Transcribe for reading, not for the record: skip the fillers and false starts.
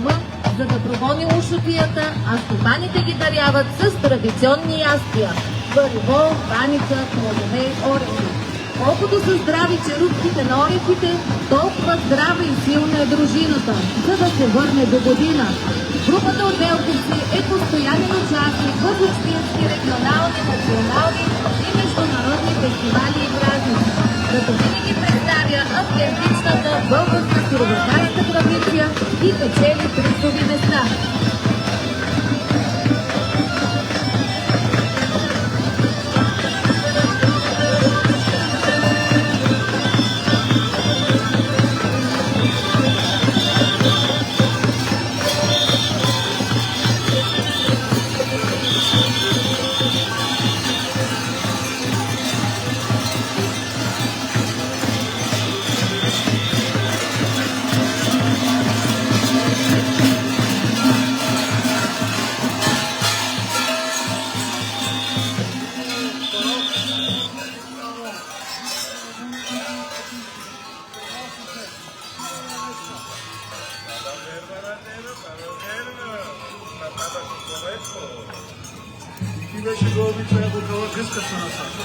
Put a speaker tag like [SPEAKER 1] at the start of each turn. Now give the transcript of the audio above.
[SPEAKER 1] загуба, за да прогони ушотията, а стопаните ги даряват с традиционни ястия – варево, баница, плодове, орехи. Колкото са здрави черупките на орехите, толкова здрава и силна е дружината, за да се върне до година. Групата от Велковци е постоянен участник в общински, регионални, национални и международни фестивали и празници, като винаги представя автентичната българска сироварска традиция и печели призови места.
[SPEAKER 2] Ti беше го обича, ако кава гъската на сата.